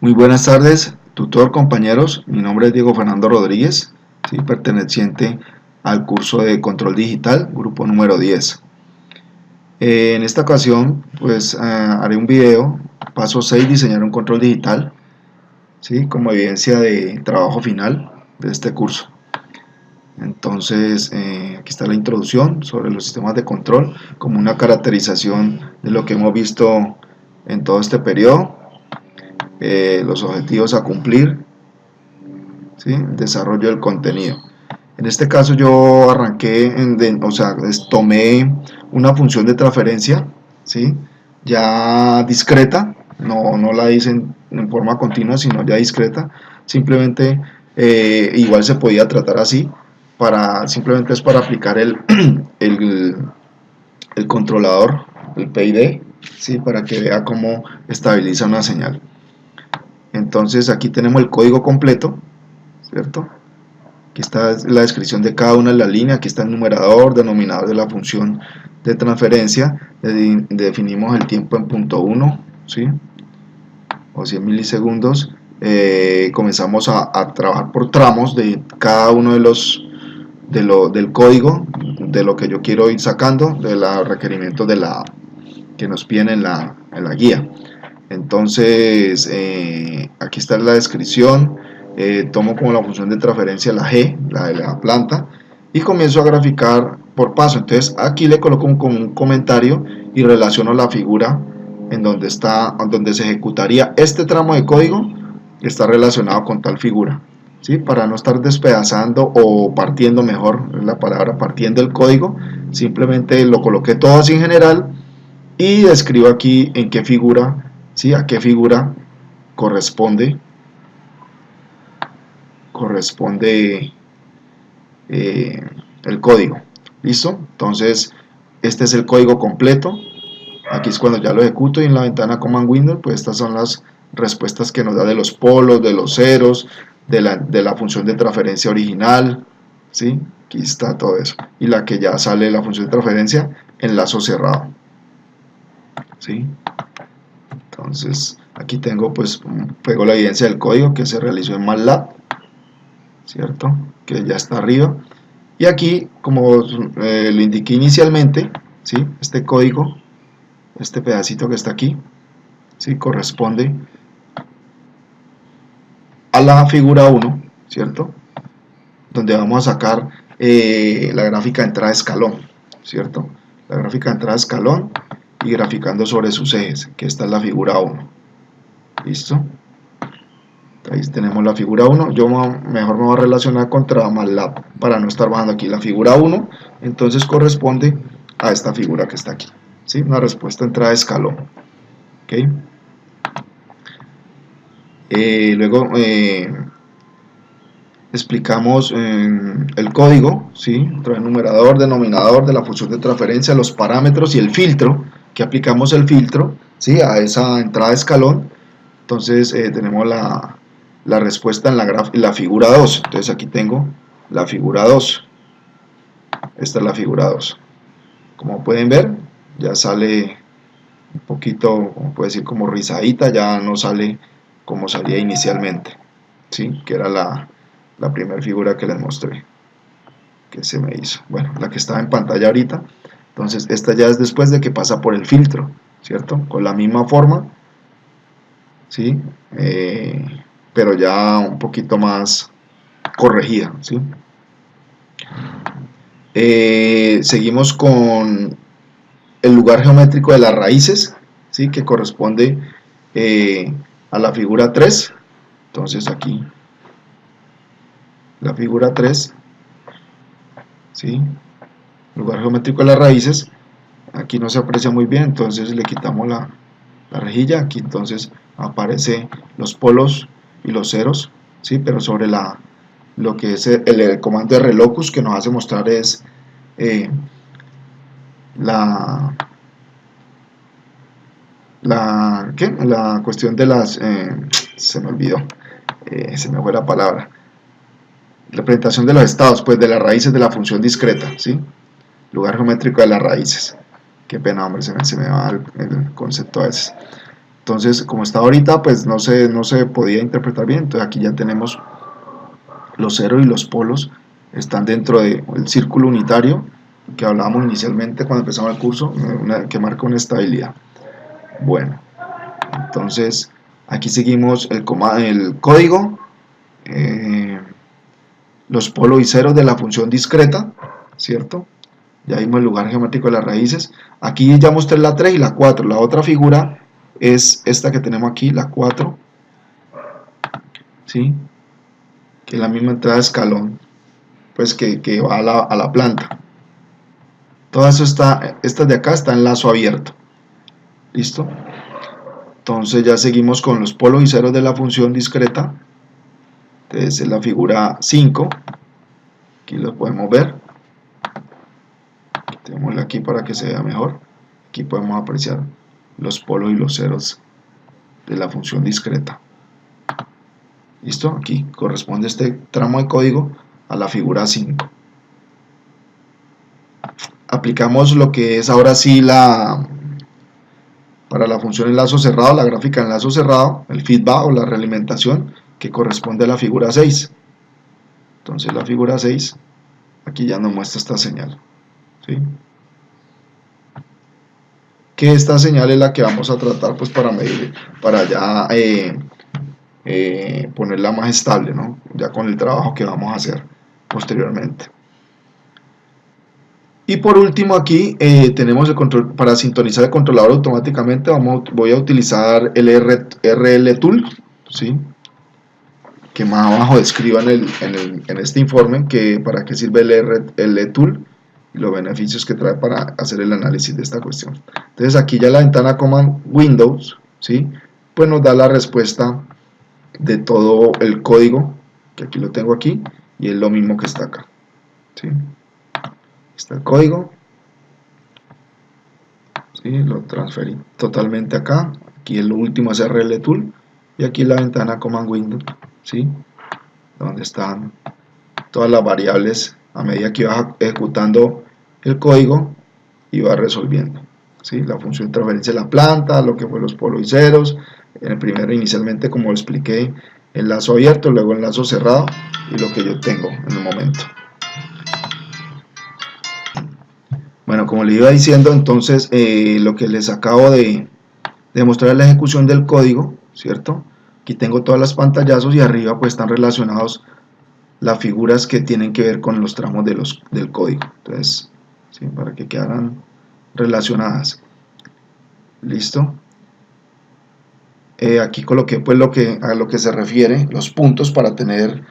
Muy buenas tardes, tutor, compañeros. Mi nombre es Diego Fernando Rodríguez, ¿sí? Perteneciente al curso de Control Digital, grupo número 10. En esta ocasión, pues haré un video, paso 6, diseñar un control digital, ¿sí? Como evidencia de trabajo final de este curso. Entonces, aquí está la introducción sobre los sistemas de control, como una caracterización de lo que hemos visto en todo este periodo. Los objetivos a cumplir, ¿sí? El desarrollo del contenido. En este caso yo arranqué, tomé una función de transferencia, ¿sí? Ya discreta, no la hice en forma continua, sino ya discreta. Simplemente, igual se podía tratar así, simplemente es para aplicar el controlador, el PID, ¿sí? Para que vea cómo estabiliza una señal. Entonces aquí tenemos el código completo, ¿cierto? Aquí está la descripción de cada una de las líneas, aquí está el numerador, denominador de la función de transferencia, definimos el tiempo en punto 1, ¿sí? O 100 milisegundos, comenzamos a trabajar por tramos de cada uno de del código, de lo que yo quiero ir sacando, de los requerimientos que nos piden en la guía. Entonces, aquí está la descripción, tomo como la función de transferencia la G, la de la planta, y comienzo a graficar por paso. Entonces, aquí le coloco un comentario y relaciono la figura en donde se ejecutaría este tramo de código, que está relacionado con tal figura, ¿sí? Para no estar despedazando o partiendo, mejor la palabra, partiendo el código, simplemente lo coloqué todo así en general y describo aquí en qué figura, ¿sí? A qué figura corresponde el código. ¿Listo? Entonces este es el código completo. Aquí es cuando ya lo ejecuto, y en la ventana Command Window, pues estas son las respuestas que nos da de los polos, de los ceros, de la función de transferencia original, ¿sí? Aquí está todo eso. Y la que ya sale de la función de transferencia en lazo cerrado, ¿sí? Entonces aquí tengo, pues, pego la evidencia del código que se realizó en MATLAB, ¿cierto? Que ya está arriba. Y aquí, como lo indiqué inicialmente, ¿sí? Este código, este pedacito que está aquí, ¿sí? Corresponde a la figura 1, ¿cierto? Donde vamos a sacar la gráfica de entrada de escalón, ¿cierto? La gráfica de entrada de escalón y graficando sobre sus ejes, que esta es la figura 1. ¿Listo? Ahí tenemos la figura 1. Yo mejor me voy a relacionar contra MATLAB para no estar bajando aquí la figura 1. Entonces corresponde a esta figura que está aquí, ¿sí? Una respuesta de entrada de escalón. ¿Okay? Luego explicamos el código, ¿sí? El numerador, denominador de la función de transferencia, los parámetros y el filtro, que aplicamos el filtro, ¿sí? A esa entrada de escalón. Entonces tenemos la respuesta en la figura 2. Entonces aquí tengo la figura 2. Esta es la figura 2. Como pueden ver, ya sale un poquito, como puede decir, como rizadita, ya no sale como salía inicialmente, ¿sí? Que era la primera figura que les mostré, que se me hizo. Bueno, la que estaba en pantalla ahorita. Entonces esta ya es después de que pasa por el filtro, ¿cierto? Con la misma forma, ¿sí? Pero ya un poquito más corregida, ¿sí? Seguimos con el lugar geométrico de las raíces, ¿sí? Que corresponde a la figura 3. Entonces aquí la figura 3, ¿sí? Lugar geométrico de las raíces. Aquí no se aprecia muy bien, entonces le quitamos la rejilla. Aquí entonces aparece los polos y los ceros, ¿sí? Pero sobre lo que es el comando de relocus, que nos hace mostrar es la cuestión de las se me olvidó, se me fue la palabra, representación de los estados, pues de las raíces de la función discreta, ¿sí? Lugar geométrico de las raíces. Qué pena, hombre, se me va el concepto a veces. Entonces, como está ahorita, pues no se podía interpretar bien. Entonces aquí ya tenemos los ceros y los polos, están dentro del círculo unitario que hablábamos inicialmente cuando empezamos el curso, que marca una estabilidad. Bueno, entonces aquí seguimos el código, los polos y ceros de la función discreta, ¿cierto? Ya vimos el lugar geométrico de las raíces. Aquí ya mostré la 3 y la 4. La otra figura es esta que tenemos aquí, la 4, ¿sí? Que es la misma entrada de escalón, pues que va a la planta. Todo eso está, estas de acá está en lazo abierto. ¿Listo? Entonces ya seguimos con los polos y ceros de la función discreta. Entonces es la figura 5. Aquí lo podemos ver. Quitémosle aquí para que se vea mejor. Aquí podemos apreciar los polos y los ceros de la función discreta. ¿Listo? Aquí corresponde este tramo de código a la figura 5. Aplicamos lo que es ahora sí para la función en lazo cerrado, la gráfica en lazo cerrado, el feedback o la realimentación que corresponde a la figura 6. Entonces la figura 6 aquí ya nos muestra esta señal, ¿sí? Que esta señal es la que vamos a tratar pues para medir, para ya ponerla más estable, ¿no? Ya con el trabajo que vamos a hacer posteriormente. Y por último aquí tenemos el control, para sintonizar el controlador automáticamente voy a utilizar el RL Tool, ¿sí? Que más abajo describo en este informe que para qué sirve el RL Tool y los beneficios que trae para hacer el análisis de esta cuestión. Entonces aquí ya la ventana Command Windows, ¿sí? Pues nos da la respuesta de todo el código, que aquí lo tengo aquí, y es lo mismo que está acá, ¿sí? Está el código, ¿sí? Lo transferí totalmente acá. Aquí el último es RL Tool y aquí la ventana Command Windows, ¿sí? Donde están todas las variables a medida que va ejecutando el código y va resolviendo, ¿sí? La función de transferencia de la planta, lo que fue los polos y ceros, en el primero inicialmente como lo expliqué, el lazo abierto, luego el lazo cerrado y lo que yo tengo en el momento. Bueno, como le iba diciendo, entonces lo que les acabo de mostrar es la ejecución del código, ¿cierto? Aquí tengo todas las pantallazos y arriba pues están relacionados las figuras que tienen que ver con los tramos del código. Entonces, ¿sí? Para que quedaran relacionadas. ¿Listo? Aquí coloqué pues a lo que se refiere, los puntos para tener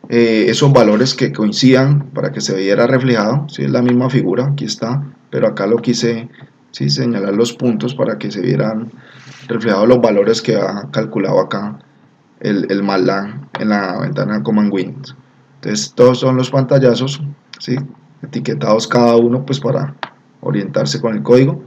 esos valores que coincidan para que se viera reflejado. ¿Sí? Es la misma figura, aquí está, pero acá lo quise, ¿sí? Señalar los puntos para que se vieran reflejados los valores que ha calculado acá el MATLAB en la ventana Command Windows. Entonces todos son los pantallazos, ¿sí? Etiquetados cada uno pues para orientarse con el código.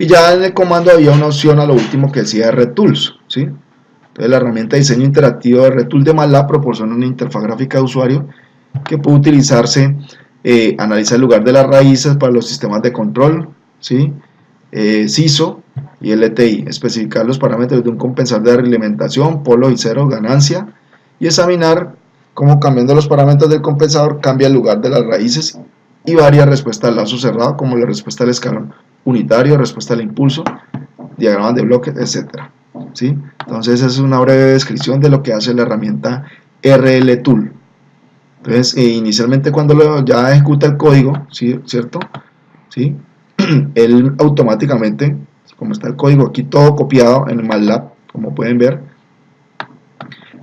Y ya en el comando había una opción a lo último que decía RTools, ¿sí? Entonces la herramienta de diseño interactivo de RTools de MATLAB proporciona una interfaz gráfica de usuario que puede utilizarse, analiza el lugar de las raíces para los sistemas de control, ¿sí? CISO y LTI, especificar los parámetros de un compensador de realimentación, polo y cero, ganancia, y examinar cómo cambiando los parámetros del compensador cambia el lugar de las raíces y varía respuesta al lazo cerrado, como la respuesta al escalón unitario, respuesta al impulso, diagramas de bloques, etc. ¿Sí? Entonces esa es una breve descripción de lo que hace la herramienta RL Tool. Entonces inicialmente cuando ya ejecuta el código, ¿sí? ¿Cierto? ¿Sí? Él automáticamente, como está el código aquí todo copiado en el MATLAB, como pueden ver,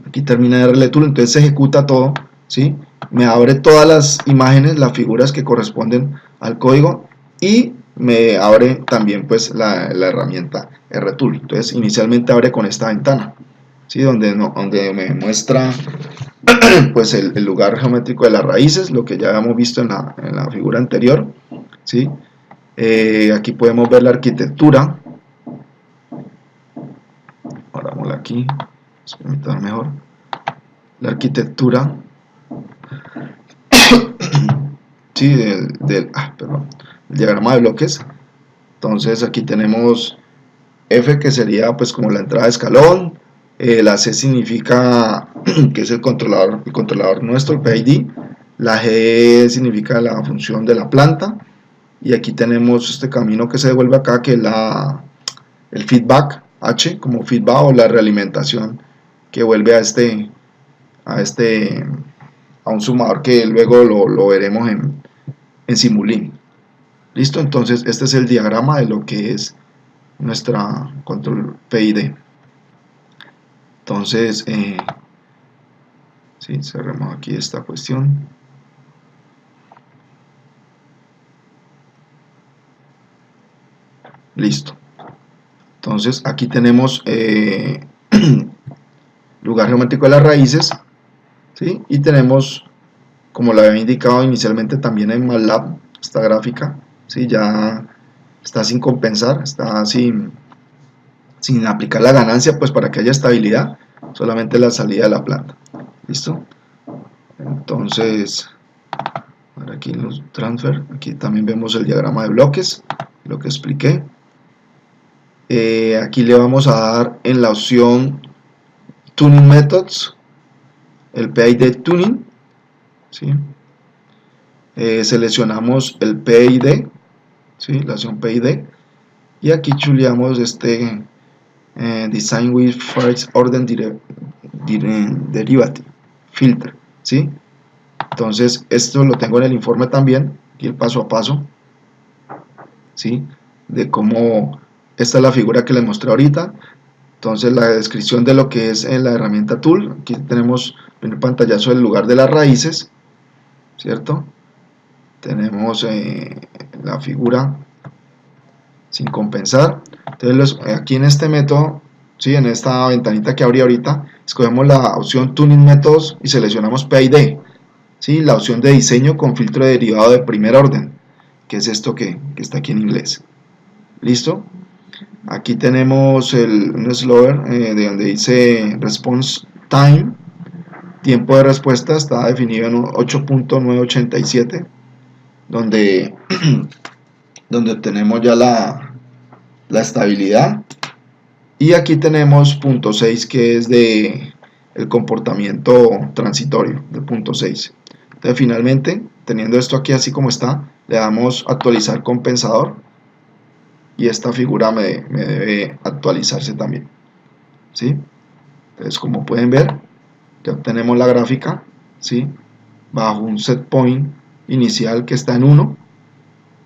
aquí termina RL Tool, entonces se ejecuta todo, ¿sí? Me abre todas las imágenes, las figuras que corresponden al código y me abre también pues la herramienta RTool. Entonces inicialmente abre con esta ventana, ¿sí? Donde me muestra pues el lugar geométrico de las raíces, lo que ya habíamos visto en la figura anterior, ¿sí? Aquí podemos ver la arquitectura. Ahora vamos aquí, permítanme mejor la arquitectura, sí, el diagrama de bloques. Entonces aquí tenemos F, que sería pues como la entrada de escalón, la C significa que es el controlador nuestro, el PID, la G significa la función de la planta, y aquí tenemos este camino que se devuelve acá, que es el feedback, H como feedback, o la realimentación que vuelve a un sumador, que luego lo veremos en Simulink. Listo, entonces este es el diagrama de lo que es nuestra control PID. Entonces, sí, cerremos aquí esta cuestión. Listo. Entonces aquí tenemos lugar geométrico de las raíces, ¿sí? Y tenemos, como lo había indicado inicialmente también en MATLAB, esta gráfica, ¿sí? Ya está sin compensar, está sin aplicar la ganancia, pues para que haya estabilidad, solamente la salida de la planta. ¿Listo? Entonces, ahora aquí en los transfer, aquí también vemos el diagrama de bloques, lo que expliqué. Aquí le vamos a dar en la opción Tuning Methods, el PID Tuning, ¿sí? Seleccionamos el PID, ¿sí? La opción PID, y aquí chuleamos Design with First Order Derivative Filter, ¿sí? Entonces esto lo tengo en el informe también, aquí el paso a paso, ¿sí? De cómo, esta es la figura que les mostré ahorita. Entonces la descripción de lo que es en la herramienta Tool, aquí tenemos en el pantallazo el lugar de las raíces, ¿cierto? Tenemos la figura sin compensar. Entonces aquí en este método, ¿sí? En esta ventanita que abrí ahorita, escogemos la opción Tuning Methods y seleccionamos PID, ¿sí? La opción de diseño con filtro de derivado de primer orden, que es esto que está aquí en inglés. ¿Listo? Aquí tenemos un slower de donde dice Response Time, tiempo de respuesta, está definido en 8.987, donde tenemos ya la estabilidad, y aquí tenemos punto 6, que es de el comportamiento transitorio de punto 6. Entonces finalmente, teniendo esto aquí así como está, le damos actualizar compensador, y esta figura me debe actualizarse también, ¿sí? Entonces, como pueden ver, ya obtenemos la gráfica, ¿sí? Bajo un set point inicial que está en 1.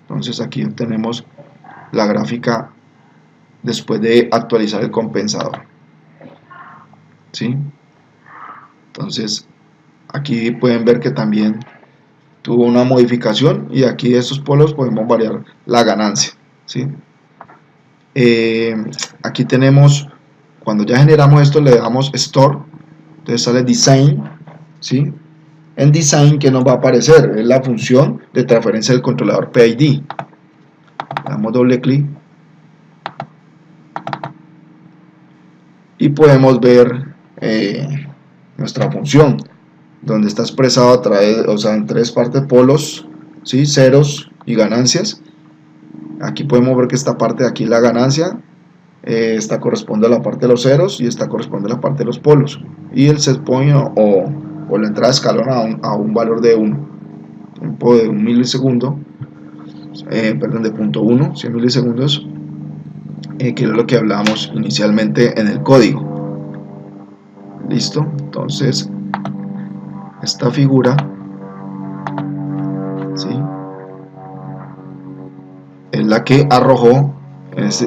Entonces aquí obtenemos la gráfica después de actualizar el compensador, ¿sí? Entonces aquí pueden ver que también tuvo una modificación, y aquí de estos polos podemos variar la ganancia, ¿sí? Aquí tenemos, cuando ya generamos esto, le damos Store, entonces sale Design, ¿sí? En Design, ¿qué nos va a aparecer? Es la función de transferencia del controlador PID. Le damos doble clic y podemos ver nuestra función, donde está expresado a través, o sea, en tres partes: polos, ¿sí? Ceros y ganancias. Aquí podemos ver que esta parte de aquí, la ganancia, esta corresponde a la parte de los ceros, y esta corresponde a la parte de los polos, y el set point o la entrada de escalón a un valor de 1, tiempo de 1 milisegundo, perdón, de 0.1, 100 milisegundos, que es lo que hablábamos inicialmente en el código. Listo. Entonces esta figura, ¿sí? Es la que arrojó,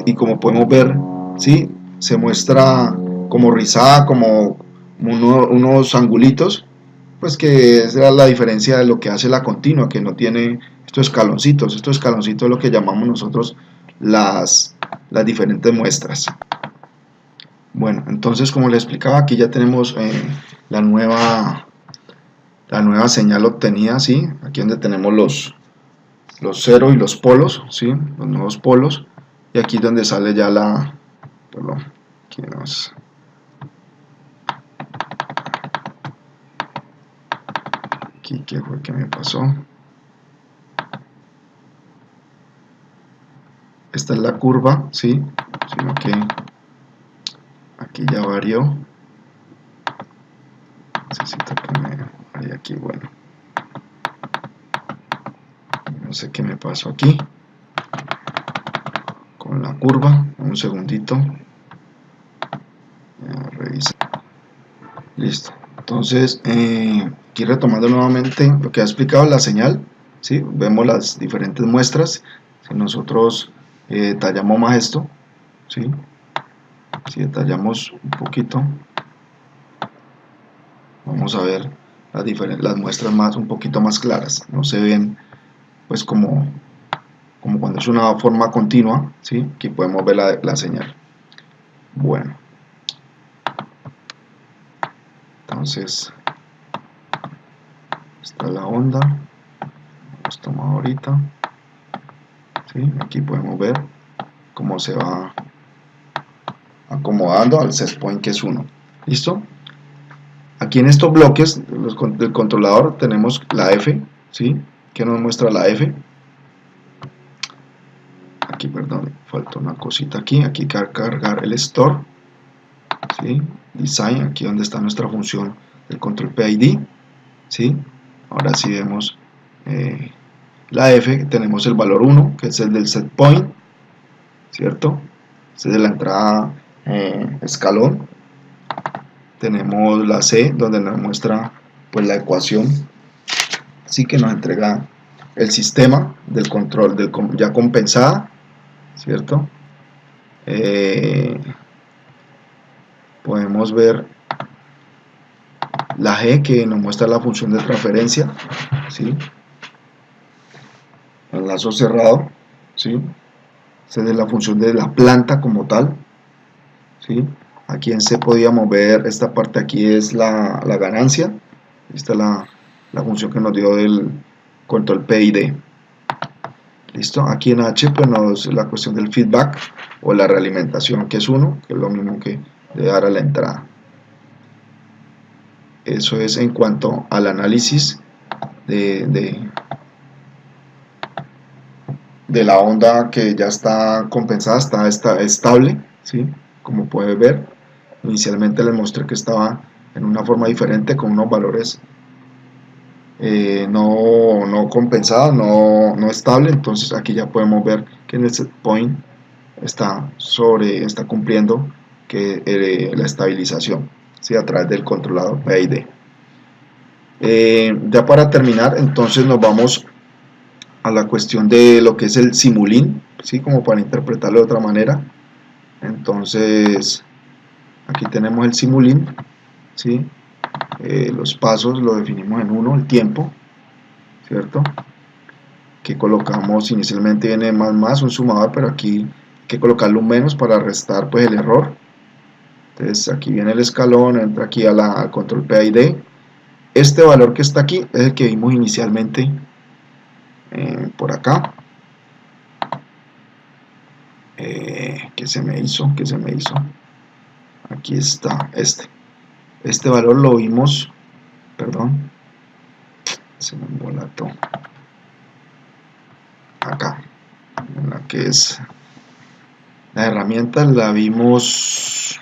y como podemos ver, ¿sí? Se muestra como rizada, como unos angulitos, pues que es la diferencia de lo que hace la continua, que no tiene estos escaloncitos. Estos escaloncitos es lo que llamamos nosotros las diferentes muestras. Bueno, entonces, como les explicaba, aquí ya tenemos la nueva señal obtenida, ¿sí? Aquí donde tenemos los ceros y los polos, ¿sí? Los nuevos polos, y aquí donde sale ya la, perdón, aquí, ¿qué fue que me pasó? Esta es la curva, ¿sí? ¿Sí? sino que aquí ya varió. Necesito que me varíe aquí. Bueno, no sé qué me pasó aquí con la curva. Un segundito, revisar. Listo. Entonces aquí retomando nuevamente lo que ha explicado la señal, ¿sí? Vemos las diferentes muestras. Si nosotros detallamos más esto, ¿sí? Si detallamos un poquito, vamos a ver las muestras un poquito más claras. No se ven pues como cuando es una forma continua, ¿sí? Aquí podemos ver la señal. Bueno, entonces está la onda, hemos tomado ahorita, ¿sí? Aquí podemos ver cómo se va acomodando al set point, que es 1. ¿Listo? Aquí en estos bloques del controlador tenemos la F, ¿sí? Que nos muestra la F. Aquí, perdón, falta una cosita aquí cargar el store, ¿sí? Design, aquí donde está nuestra función del control PID, ¿sí? Ahora sí vemos la F, tenemos el valor 1, que es el del set point, ¿cierto? Este es de la entrada escalón. Tenemos la C, donde nos muestra pues la ecuación, sí, que nos entrega el sistema del control ya compensada, ¿cierto? Podemos ver la G, que nos muestra la función de transferencia, ¿sí? El lazo cerrado, ¿sí? Esta es la función de la planta como tal, ¿sí? Aquí en C podíamos ver, esta parte aquí es la ganancia. Esta es la función que nos dio el control PID. Listo, aquí en H pues la cuestión del feedback o la realimentación, que es 1, que es lo mismo que de dar a la entrada. Eso es en cuanto al análisis de la onda, que ya está compensada, está estable, ¿sí? Como puedes ver, inicialmente les mostré que estaba en una forma diferente con unos valores no compensada, no estable. Entonces aquí ya podemos ver que en el set point está cumpliendo la estabilización, ¿sí? A través del controlador PID. Ya para terminar, entonces nos vamos a la cuestión de lo que es el simulín, ¿sí? Como para interpretarlo de otra manera. Entonces aquí tenemos el simulín, ¿sí? Los pasos lo definimos en 1, el tiempo, ¿cierto? Que colocamos, inicialmente viene más un sumador, pero aquí hay que colocarle un menos para restar pues el error. Entonces aquí viene el escalón, entra aquí al control PID. Este valor que está aquí es el que vimos inicialmente por acá. ¿Qué se me hizo? Aquí está este valor lo vimos, perdón, se me embolató acá, en la que es la herramienta, la vimos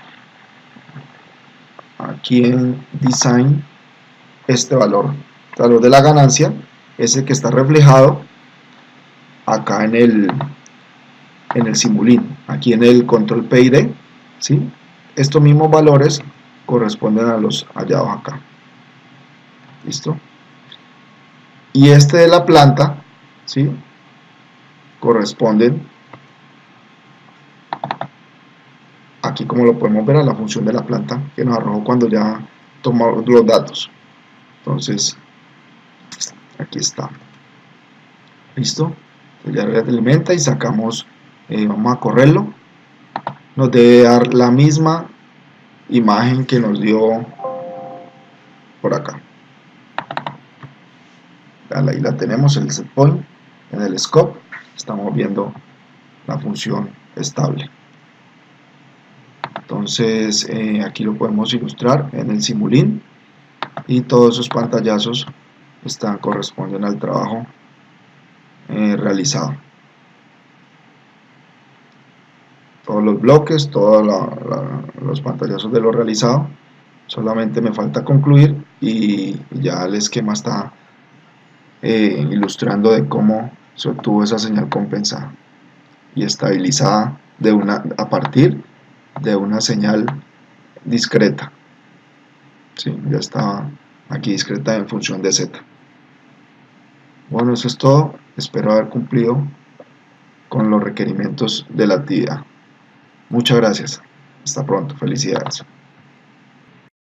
aquí en design. Este valor de la ganancia es el que está reflejado acá en el simulín, aquí en el control PID, ¿sí? Estos mismos valores corresponden a los hallados acá. ¿Listo? Y este de la planta, ¿sí? Corresponden aquí, como lo podemos ver, a la función de la planta que nos arrojó cuando ya tomamos los datos. Entonces aquí está. ¿Listo? Ya alimenta y sacamos, vamos a correrlo. Nos debe dar la misma imagen que nos dio por acá. Ahí la tenemos, el set point. En el scope estamos viendo la función estable. Entonces aquí lo podemos ilustrar en el simulín, y todos esos pantallazos corresponden al trabajo realizado. todos los bloques, todos los pantallazos de lo realizado. Solamente me falta concluir y ya el esquema está ilustrando de cómo se obtuvo esa señal compensada y estabilizada a partir de una señal discreta. Sí, ya está aquí discreta en función de z. Bueno, eso es todo. Espero haber cumplido con los requerimientos de la actividad. Muchas gracias. Hasta pronto. Felicidades.